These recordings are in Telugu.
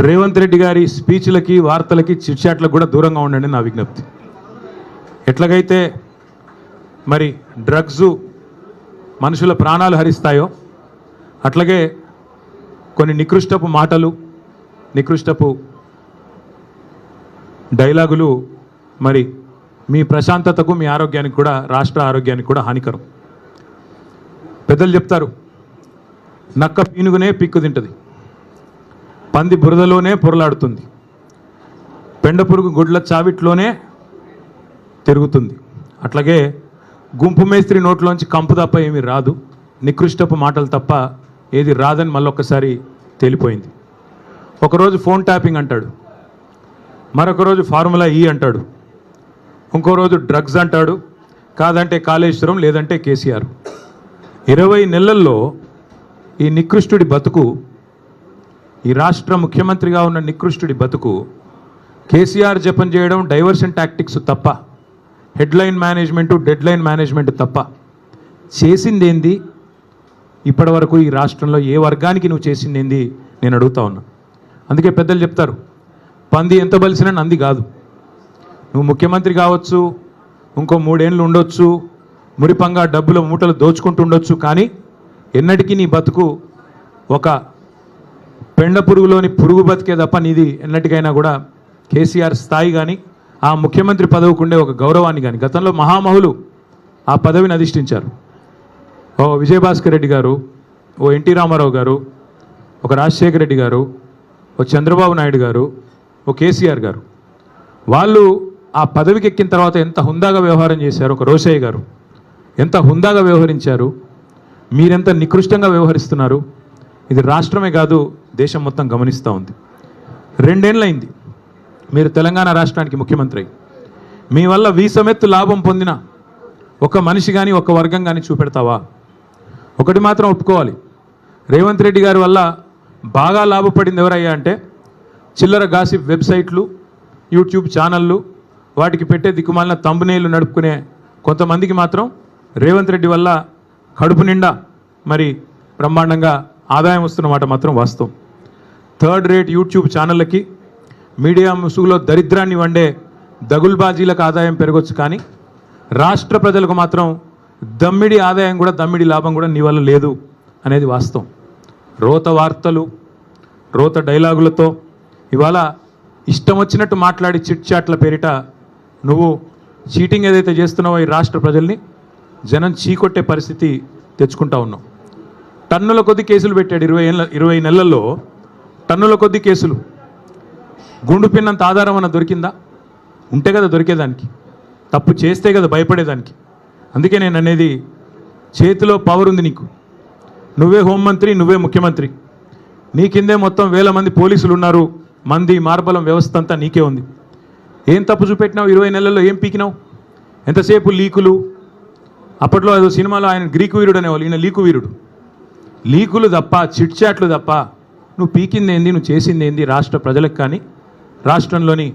రేవంత్ రెడ్డి గారి స్పీచ్లకి వార్తలకి చిట్చాట్లకు కూడా దూరంగా ఉండండి నా విజ్ఞప్తి. ఎట్లాగైతే మరి డ్రగ్స్ మనుషుల ప్రాణాలు హరిస్తాయో అట్లాగే కొన్ని నికృష్టపు మాటలు, నికృష్టపు డైలాగులు మరి మీ ప్రశాంతతకు, మీ ఆరోగ్యానికి కూడా, రాష్ట్ర ఆరోగ్యానికి కూడా హానికరం. పెద్దలు చెప్తారు, నక్క పీనుగునే పిక్కు తింటుంది, పంది బురదలోనే పొరలాడుతుంది, పెండ పురుగు గుడ్ల చావిట్లోనే తిరుగుతుంది. అట్లాగే గుంపు మేస్త్రి నోట్లోంచి కంపు తప్ప ఏమీ రాదు, నికృష్టపు మాటలు తప్ప ఏది రాదని మళ్ళొక్కసారి తేలిపోయింది. ఒకరోజు ఫోన్ ట్యాపింగ్ అంటాడు, మరొక రోజు ఫార్ములా ఈ అంటాడు, ఇంకో రోజు డ్రగ్స్ అంటాడు, కాదంటే కాళేశ్వరం, లేదంటే కేసీఆర్. 20 నెలల్లో ఈ నికృష్టుడి బతుకు, ఈ రాష్ట్ర ముఖ్యమంత్రిగా ఉన్న నికృష్టుడి బతుకు కేసీఆర్ జపం చేయడం, డైవర్షన్ టాక్టిక్స్ తప్ప, హెడ్లైన్ మేనేజ్మెంటు, డెడ్లైన్ మేనేజ్మెంట్ తప్ప చేసింది ఏంది? ఇప్పటి వరకు ఈ రాష్ట్రంలో ఏ వర్గానికి నువ్వు చేసింది ఏంది నేను అడుగుతా ఉన్నా. అందుకే పెద్దలు చెప్తారు, పంది ఎంత బలిసినా నంది కాదు. నువ్వు ముఖ్యమంత్రి కావచ్చు, ఇంకో 3 ఏళ్ళు ఉండొచ్చు, మురిపంగా డబ్బుల మూటలు దోచుకుంటూ ఉండొచ్చు, కానీ ఎన్నటికీ నీ బతుకు ఒక పెండ పురుగులోని పురుగు బతికే తప్ప నీది ఎన్నటికైనా కూడా కేసీఆర్ స్థాయి కానీ, ఆ ముఖ్యమంత్రి పదవికి ఉండే ఒక గౌరవాన్ని కానీ, గతంలో మహామహులు ఆ పదవిని అధిష్ఠించారు. ఓ విజయభాస్కర్ రెడ్డి గారు, ఓ ఎన్టీ రామారావు గారు, ఒక రాజశేఖర రెడ్డి గారు, ఓ చంద్రబాబు నాయుడు గారు, ఓ కేసీఆర్ గారు. వాళ్ళు ఆ పదవికి ఎక్కిన తర్వాత ఎంత హుందాగా వ్యవహారం చేశారు. ఒక రోషయ్య గారు ఎంత హుందాగా వ్యవహరించారు. మీరెంత నికృష్టంగా వ్యవహరిస్తున్నారు. ఇది రాష్ట్రమే కాదు, దేశం మొత్తం గమనిస్తూ ఉంది. 2 ఏళ్ళైంది మీరు తెలంగాణ రాష్ట్రానికి ముఖ్యమంత్రి. మీ వల్ల వీసమెత్తు లాభం పొందిన ఒక మనిషి కానీ, ఒక వర్గం కానీ చూపెడతావా? ఒకటి మాత్రం ఒప్పుకోవాలి, రేవంత్ రెడ్డి గారి వల్ల బాగా లాభపడింది ఎవరయ్యా అంటే చిల్లర గాసిప్ వెబ్సైట్లు, యూట్యూబ్ ఛానళ్ళు, వాటికి పెట్టే దిక్కుమాలిన తంబునేళ్ళు నడుపుకునే కొంతమందికి మాత్రం రేవంత్ రెడ్డి వల్ల కడుపు నిండా మరి బ్రహ్మాండంగా ఆదాయం వస్తున్నమాట మాత్రం వాస్తవం. 3rd రేట్ యూట్యూబ్ ఛానళ్ళకి, మీడియా ముసుగులో దరిద్రాన్ని వండే దగుల్బాజీలకు ఆదాయం పెరగొచ్చు, కానీ రాష్ట్ర ప్రజలకు మాత్రం దమ్మిడి ఆదాయం కూడా, దమ్మిడి లాభం కూడా నీ వల్ల లేదు అనేది వాస్తవం. రోత వార్తలు, రోత డైలాగులతో ఇవాళ ఇష్టం వచ్చినట్టు మాట్లాడి చిట్చాట్ల పేరిట నువ్వు చీటింగ్ ఏదైతే చేస్తున్నావో ఈ రాష్ట్ర ప్రజల్ని జనం చీకొట్టే పరిస్థితి తెచ్చుకుంటా ఉన్నావు. టన్నుల కొద్ది కేసులు పెట్టాడు 20 నెలల్లో, టన్నుల కొద్ది కేసులు. గుండు పిన్నంత ఆధారం అన్న దొరికిందా? ఉంటే కదా దొరికేదానికి, తప్పు చేస్తే కదా భయపడేదానికి. అందుకే నేను అనేది, చేతిలో పవర్ ఉంది నీకు, నువ్వే హోంమంత్రి, నువ్వే ముఖ్యమంత్రి, నీ కిందే మొత్తం 1000 మంది పోలీసులు ఉన్నారు, మంది మార్బలం వ్యవస్థ అంతా నీకే ఉంది. ఏం తప్పు చూపెట్టినావు? 20 నెలల్లో ఏం పీకినావు? ఎంతసేపు లీకులు. అప్పట్లో ఏదో సినిమాలో ఆయన గ్రీకు వీరుడు అనేవాళ్ళు, ఈయన లీకు వీరుడు. లీకులు తప్ప, చిట్చాట్లు తప్ప నువ్వు పీకింది ఏంది, నువ్వు చేసింది ఏంది రాష్ట్ర ప్రజలకు కానీ, రాష్ట్రంలోని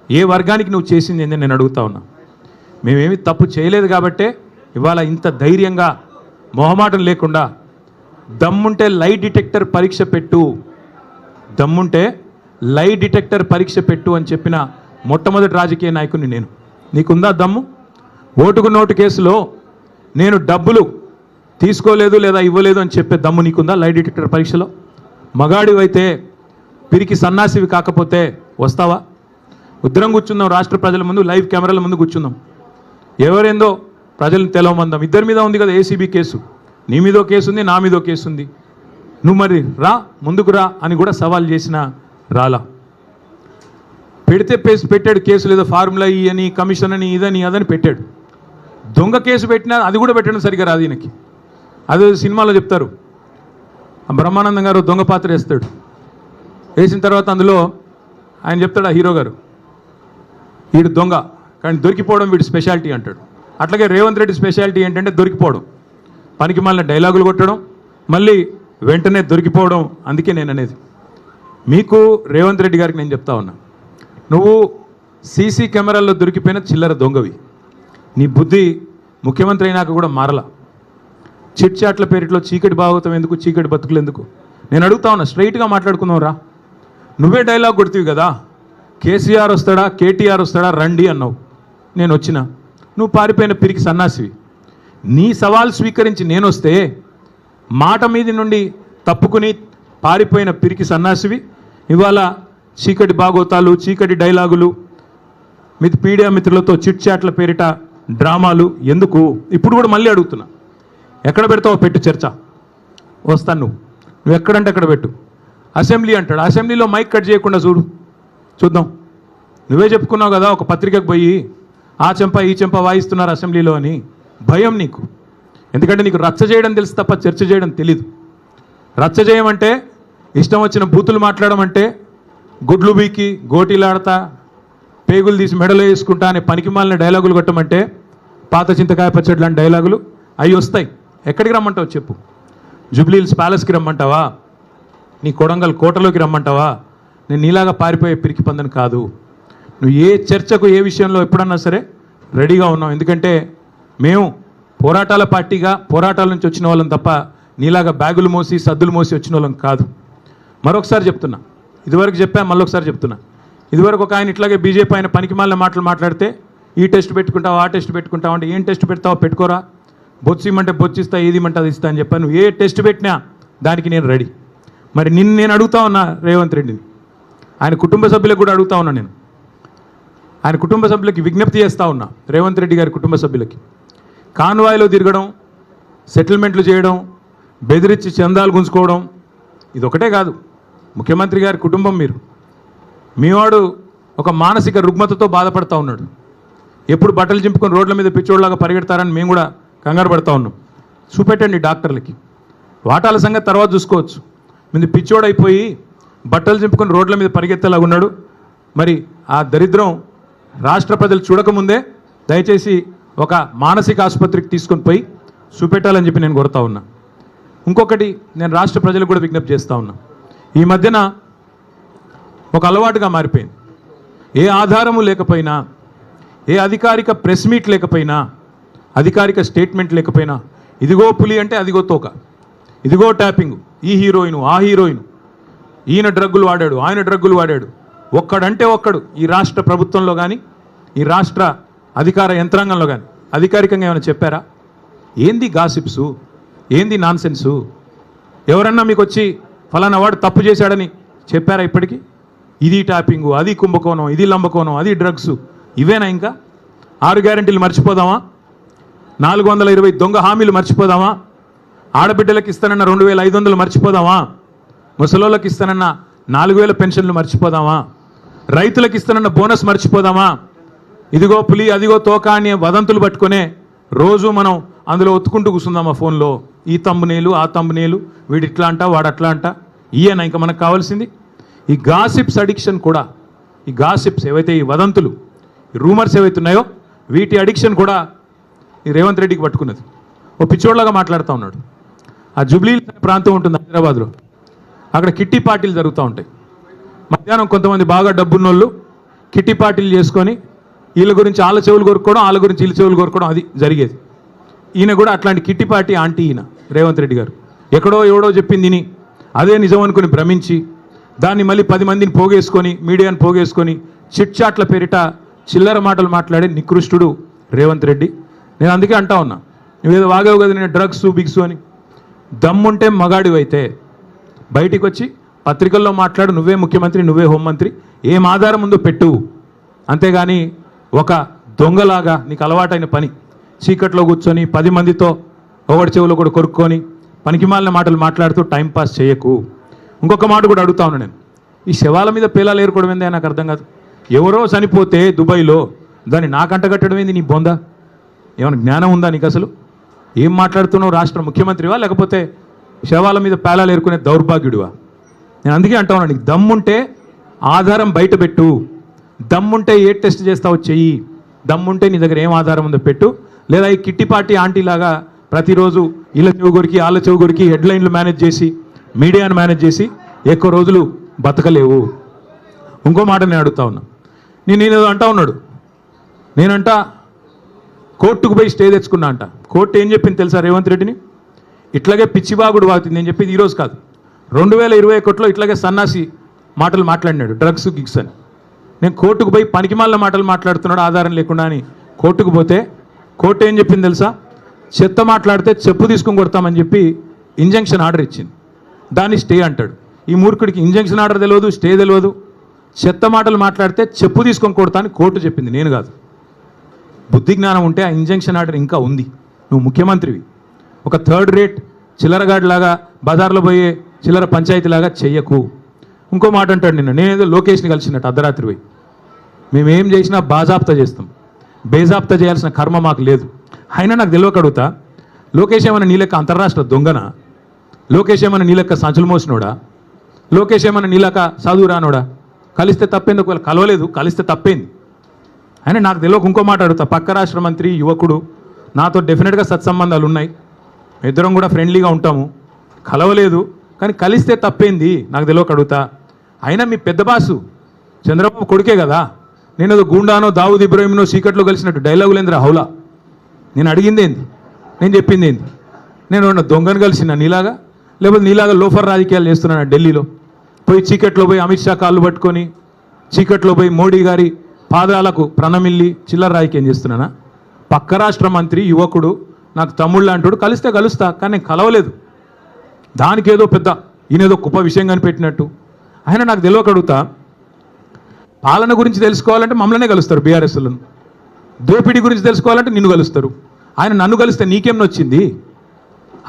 ఏ వర్గానికి నువ్వు చేసింది ఏంది నేను అడుగుతా ఉన్నా. మేమేమి తప్పు చేయలేదు కాబట్టే ఇవాళ ఇంత ధైర్యంగా, మొహమాటం లేకుండా, దమ్ముంటే లై డిటెక్టర్ పరీక్ష పెట్టు, దమ్ముంటే లై డిటెక్టర్ పరీక్ష పెట్టు అని చెప్పిన మొట్టమొదటి రాజకీయ నాయకుడిని నేను. నీకుందా దమ్ము? ఓటుకు నోటు కేసులో నేను డబ్బులు తీసుకోలేదు లేదా ఇవ్వలేదు అని చెప్పే దమ్ము నీకుందా? లై డిటెక్టర్ పరీక్షలో మగాడివైతే, పిరికి సన్నాసివి కాకపోతే వస్తావా? ఉద్రం కూర్చుందాం, రాష్ట్ర ప్రజల ముందు లైవ్ కెమెరాల ముందు కూర్చుందాం, ఎవరేందో ప్రజలను తెలవమందాం. ఇద్దరి మీద ఉంది కదా ఏసీబీ కేసు, నీ మీదో కేసు ఉంది, నా మీదో కేసు ఉంది. నువ్వు మరి రా, ముందుకు రా అని కూడా సవాల్ చేసిన రాలా. పెడితే పెట్టాడు కేసులు, ఏదో ఫార్ములా ఈ అని, కమిషన్ అని, ఇదని అదని పెట్టాడు. దొంగ కేసు పెట్టినా అది కూడా పెట్టడం సరిగా రాదు ఈయనకి. అదే సినిమాలో చెప్తారు, బ్రహ్మానందం గారు దొంగ పాత్ర వేస్తాడు, వేసిన తర్వాత అందులో ఆయన చెప్తాడు, ఆ హీరో గారు, వీడు దొంగ కానీ దొరికిపోవడం వీడి స్పెషాలిటీ అంటాడు. అట్లాగే రేవంత్ రెడ్డి స్పెషాలిటీ ఏంటంటే దొరికిపోవడం, పనికి మళ్ళీ డైలాగులు కొట్టడం, మళ్ళీ వెంటనే దొరికిపోవడం. అందుకే నేను అనేది, మీకు రేవంత్ రెడ్డి గారికి నేను చెప్తా ఉన్నా, నువ్వు సీసీ కెమెరాల్లో దొరికిపోయిన చిల్లర దొంగవి. నీ బుద్ధి ముఖ్యమంత్రి అయినాక కూడా మారలా. చిట్చాట్ల పేరిట్లో చీకటి భాగవతం ఎందుకు, చీకటి బతుకులు ఎందుకు? నేను అడుగుతా ఉన్నా, స్ట్రైట్గా మాట్లాడుకుందాం రా. నువ్వే డైలాగ్ కొడుతీవి కదా, కేసీఆర్ వస్తాడా కేటీఆర్ వస్తాడా రండి అన్నావు. నేను వచ్చిన, నువ్వు పారిపోయిన పిరికి సన్నాసివి. నీ సవాల్ స్వీకరించి నేను వస్తే మాట మీది నుండి తప్పుకుని పారిపోయిన పిరికి సన్నాసివి ఇవాళ చీకటి బాగోతాలు, చీకటి డైలాగులు, మీడియా మిత్రులతో చిట్ చాట్ల పేరిట డ్రామాలు ఎందుకు? ఇప్పుడు కూడా మళ్ళీ అడుగుతున్నా, ఎక్కడ పెడతావో పెట్టు చర్చ, వస్తాను. నువ్వు ఎక్కడంటే అక్కడ పెట్టు. అసెంబ్లీ అంటాడు, అసెంబ్లీలో మైక్ కట్ చేయకుండా చూద్దాం. నువ్వే చెప్పుకున్నావు కదా ఒక పత్రికకు పోయి ఆ చెంప ఈ చెంప వాయిస్తున్నారు అసెంబ్లీలో అని. భయం నీకు, ఎందుకంటే నీకు రచ్చ చేయడం తెలుసు తప్ప చర్చ చేయడం తెలీదు. రచ్చ చేయమంటే ఇష్టం వచ్చిన బూతులు మాట్లాడమంటే గుడ్లు బీకి గోటీలాడతా పేగులు తీసి మెడలో వేసుకుంటా అనే పనికిమాలిన డైలాగులు కొట్టమంటే పాత చింతకాయ పచ్చడి లాంటి డైలాగులు అవి వస్తాయి. ఎక్కడికి రమ్మంటావు చెప్పు? జూబ్లీహిల్స్ ప్యాలెస్కి రమ్మంటావా? నీ కొడంగల్ కోటలోకి రమ్మంటావా? నేను నీలాగా పారిపోయే పిరికి పందని కాదు. నువ్వు ఏ చర్చకు ఏ విషయంలో ఎప్పుడన్నా సరే రెడీగా ఉన్నాం. ఎందుకంటే మేము పోరాటాల పార్టీగా పోరాటాల నుంచి వచ్చిన వాళ్ళం తప్ప నీలాగా బ్యాగులు మోసి సద్దులు మోసి వచ్చిన వాళ్ళం కాదు. మరొకసారి చెప్తున్నా, ఇదివరకు చెప్పా మళ్ళొకసారి చెప్తున్నా, ఇదివరకు ఒక ఆయన ఇట్లాగే బీజేపీ ఆయన పనికిమాలిన మాటలు మాట్లాడితే ఈ టెస్ట్ పెట్టుకుంటావు ఆ టెస్ట్ పెట్టుకుంటావు అంటే, ఏం టెస్ట్ పెడతావో పెట్టుకోరా, బొచ్చిమంటే బొచ్చిస్తా, ఏదిమంటే అది ఇస్తా అని చెప్పాను. ఏ టెస్ట్ పెట్టినా దానికి నేను రెడీ. మరి నేను అడుగుతా ఉన్నా రేవంత్ రెడ్డిని, ఆయన కుటుంబ సభ్యులకు కూడా అడుగుతా ఉన్నా, నేను ఆయన కుటుంబ సభ్యులకి విజ్ఞప్తి చేస్తూ ఉన్నా, రేవంత్ రెడ్డి గారి కుటుంబ సభ్యులకి, కాన్వాయ్లో తిరగడం, సెటిల్మెంట్లు చేయడం, బెదిరించి చందాలు గుంజుకోవడం ఇది ఒకటే కాదు. ముఖ్యమంత్రి గారి కుటుంబం మీరు, మీవాడు ఒక మానసిక రుగ్మతతో బాధపడతా ఉన్నాడు. ఎప్పుడు బట్టలు చింపుకొని రోడ్ల మీద పిచ్చోడ్లాగా పరిగెడతారని మేము కూడా కంగారు పడతా ఉన్నాం. చూపెట్టండి డాక్టర్లకి, వాటాల సంగతి తర్వాత చూసుకోవచ్చు. ముందు పిచ్చోడైపోయి బట్టలు చింపుకొని రోడ్ల మీద పరిగెత్తేలాగా ఉన్నాడు. మరి ఆ దరిద్రం రాష్ట్ర ప్రజలు చూడకముందే దయచేసి ఒక మానసిక ఆసుపత్రికి తీసుకొని పోయి చూపెట్టాలని చెప్పి నేను కోరుతా ఉన్నా. ఇంకొకటి నేను రాష్ట్ర ప్రజలకు కూడా విజ్ఞప్తి చేస్తూ ఉన్నా, ఈ మధ్యన ఒక అలవాటుగా మారిపోయింది. ఏ ఆధారము లేకపోయినా, ఏ అధికారిక ప్రెస్ మీట్ లేకపోయినా, అధికారిక స్టేట్మెంట్ లేకపోయినా, ఇదిగో పులి అంటే అదిగో తోక, ఇదిగో ట్యాపింగ్, ఈ హీరోయిన్ ఆ హీరోయిన్, ఈయన డ్రగ్గులు వాడాడు ఆయన డ్రగ్గులు వాడాడు, ఒక్కడంటే ఒక్కడు ఈ రాష్ట్ర ప్రభుత్వంలో కానీ ఈ రాష్ట్ర అధికార యంత్రాంగంలో కానీ అధికారికంగా ఏమైనా చెప్పారా? ఏంది గాసిప్సు, ఏంది నాన్సెన్సు? ఎవరన్నా మీకు వచ్చి ఫలానా వాడు తప్పు చేశాడని చెప్పారా ఇప్పటికీ? ఇది ట్యాపింగు, అది కుంభకోణం, ఇది లంబకోణం, అది డ్రగ్స్, ఇవేనా? ఇంకా 6 గ్యారెంటీలు మర్చిపోదామా? 420 దొంగ హామీలు మర్చిపోదామా? ఆడబిడ్డలకు ఇస్తానన్న 2500 మర్చిపోదామా? ముసలోళ్ళకి ఇస్తానన్న 4000 పెన్షన్లు మర్చిపోదామా? రైతులకు ఇస్తానన్న బోనస్ మర్చిపోదామా? ఇదిగో పులి అదిగో తోక అని వదంతులు పట్టుకునే రోజు మనం అందులో ఒత్తుకుంటూ కూర్చుందామా ఫోన్లో? ఈ తమ్మునేలు ఆ తమ్మునేలు, వీడు ఇట్లా అంట వాడు అట్లా అంట, ఈయన ఇంకా మనకు కావాల్సింది ఈ గాసిప్స్ అడిక్షన్ కూడా. ఈ గాసిప్స్ ఏవైతే ఈ వదంతులు ఈ రూమర్స్ ఏవైతే ఉన్నాయో వీటి అడిక్షన్ కూడా ఈ రేవంత్ రెడ్డికి పట్టుకున్నది. ఓ పిచ్చోడ్లాగా మాట్లాడుతూ ఉన్నాడు. ఆ జూబ్లీహిల్స్ అనే ప్రాంతం ఉంటుంది హైదరాబాద్లో, అక్కడ కిట్టి పార్టీలు జరుగుతూ ఉంటాయి. మధ్యాహ్నం కొంతమంది బాగా డబ్బున్నోళ్ళు కిట్టి పార్టీలు చేసుకొని వీళ్ళ గురించి వాళ్ళ చెవులు కొరుక్కోవడం, వాళ్ళ గురించి వీళ్ళ చెవులు కొరుక్కోవడం, అది జరిగేది. ఈయన కూడా అట్లాంటి కిట్టి పార్టీ ఆంటీ ఈయన రేవంత్ రెడ్డి గారు. ఎక్కడో ఎవడో చెప్పింది విని అదే నిజం అనుకుని భ్రమించి దాన్ని మళ్ళీ 10 మందిని పోగేసుకొని మీడియాని పోగేసుకొని చిట్ చాట్ల పేరిట చిల్లర మాటలు మాట్లాడే నికృష్టుడు రేవంత్ రెడ్డి. నేను అందుకే అంటా ఉన్నా, నువ్వేదో వాగావు కదా నేను డ్రగ్స్ బిగ్స్ అని. దమ్ముంటే మగాడివైతే బయటికి వచ్చి పత్రికల్లో మాట్లాడు, నువ్వే ముఖ్యమంత్రి నువ్వే హోంమంత్రి, ఏం ఆధారం ఉందో పెట్టు. అంతేగాని ఒక దొంగలాగా నీకు అలవాటైన పని చీకట్లో కూర్చొని 10 మందితో ఒకటి చెవులో కూడా కొరుక్కొని పనికిమాలిన మాటలు మాట్లాడుతూ టైంపాస్ చేయకు. ఇంకొక మాట కూడా అడుగుతా ఉన్నా నేను, ఈ శవాల మీద పేలాలు ఏరుకోవడం ఏందే నాకు అర్థం కాదు. ఎవరో చనిపోతే దుబాయ్లో దాన్ని నాకంట కట్టడం ఏంది? నీ బొందా ఏమైనా జ్ఞానం ఉందా నీకు? అసలు ఏం మాట్లాడుతున్నావు? రాష్ట్ర ముఖ్యమంత్రివా లేకపోతే శవాల మీద పేలాలు ఏరుకునే దౌర్భాగ్యుడివా? నేను అందుకే అంటా ఉన్నా, నీకు దమ్ముంటే ఆధారం బయట పెట్టు, దమ్ముంటే ఏ టెస్ట్ చేస్తావో చెయ్యి, దమ్ముంటే నీ దగ్గర ఏం ఆధారం ఉందో పెట్టు. లేదా ఈ కిట్టి పార్టీ ఆంటీలాగా ప్రతిరోజు వీళ్ళ చెవు కొరికి వాళ్ళ చెవు కొరికి హెడ్లైన్లు మేనేజ్ చేసి మీడియాను మేనేజ్ చేసి ఎక్కువ రోజులు బతకలేవు. ఇంకో మాట నేను అడుగుతా ఉన్నా, నేనేదో అంటా ఉన్నాడు, నేనంట కోర్టుకు పోయి స్టే తెచ్చుకున్నా అంట. కోర్టు ఏం చెప్పింది తెలుసా రేవంత్ రెడ్డిని? ఇట్లాగే పిచ్చిబాగుడు వాగుతుంది. నేను చెప్పేది ఈరోజు కాదు, 2021లో ఇట్లాగే సన్నాసి మాటలు మాట్లాడినాడు, డ్రగ్స్ గిగ్స్ అని. నేను కోర్టుకు పోయి పనికిమాలిన మాటలు మాట్లాడుతున్నాడు ఆధారం లేకుండా అని కోర్టుకు పోతే కోర్టు ఏం చెప్పింది తెలుసా? చెత్త మాట్లాడితే చెప్పు తీసుకొని కొడతామని చెప్పి ఇంజంక్షన్ ఆర్డర్ ఇచ్చింది. దాన్ని స్టే అంటాడు. ఈ మూర్ఖుడికి ఇంజంక్షన్ ఆర్డర్ తెలియదు, స్టే తెలియదు. చెత్త మాటలు మాట్లాడితే చెప్పు తీసుకొని కొడతా అని కోర్టు చెప్పింది, నేను కాదు. బుద్ధి జ్ఞానం ఉంటే ఆ ఇంజంక్షన్ ఆర్డర్ ఇంకా ఉంది. నువ్వు ముఖ్యమంత్రివి. ఒక థర్డ్ రేట్ చిల్లరగాడిలాగా బజార్లో పోయే చిల్లర పంచాయతీలాగా చెయ్యకు. ఇంకో మాట అంటాడు, నేనేదో లోకేష్ని కలిసినట్టు అర్ధరాత్రి పోయి. మేమేం చేసినా బాజాప్తా చేస్తాం, బేజాప్తా చేయాల్సిన కర్మ మాకు లేదు. అయినా నాకు తెలియక అడుగుతా, లోకేష్ ఏమైనా నీ లెక్క అంతర్రాష్ట్ర దొంగనా? లోకేష్ ఏమైనా నీ లెక్క సంచులు మోసినోడా? లోకేష్ ఏమైనా నీ లెక్క చదువు రానోడా? కలిస్తే తప్పేంది? ఒకవేళ కలవలేదు, కలిస్తే తప్పేంది? అయినా నాకు తెలియక ఇంకో మాట అడుగుతా, పక్క రాష్ట్ర మంత్రి యువకుడు, నాతో డెఫినెట్గా సత్సంబంధాలు ఉన్నాయి, ఇద్దరం కూడా ఫ్రెండ్లీగా ఉంటాము, కలవలేదు, కానీ కలిస్తే తప్పేంది? నాకు తెలియక అడుగుతా. అయినా మీ పెద్ద బాసు చంద్రబాబు కొడుకే కదా. నేను ఏదో గూండానో దావుద్ ఇబ్రాహింనో సీకట్లో కలిసినట్టు డైలాగులేంద్ర హౌలా. నేను అడిగింది ఏంది, నేను చెప్పింది ఏంది? నేను ఉన్న దొంగను కలిసిన నీలాగా, లేకపోతే నీలాగా లోఫర్ రాజకీయాలు చేస్తున్నాను ఢిల్లీలో పోయి, చీకట్లో పోయి అమిత్ షా కాళ్ళు పట్టుకొని, చీకట్లో పోయి మోడీ గారి పాదాలకు ప్రణమిల్లి చిల్లర రాజకీయం చేస్తున్నానా? పక్క రాష్ట్ర మంత్రి యువకుడు, నాకు తమ్ముళ్ళు అంటాడు, కలిస్తే కలుస్తా, కానీ నేను కలవలేదు. దానికి ఏదో పెద్ద ఈయనేదో గొప్ప విషయం కనిపెట్టినట్టు. ఆయన నాకు తెలియక అడుగుతా, పాలన గురించి తెలుసుకోవాలంటే మమ్మల్నే కలుస్తారు బీఆర్ఎస్లను, దోపిడీ గురించి తెలుసుకోవాలంటే నిన్ను కలుస్తారు. ఆయన నన్ను కలిస్తే నీకేం నొచ్చింది?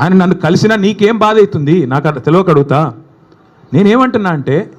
ఆయన నన్ను కలిసినా నీకేం బాధ అవుతుంది? నాకు తెలియక అడుగుతా. నేనేమంటున్నా అంటే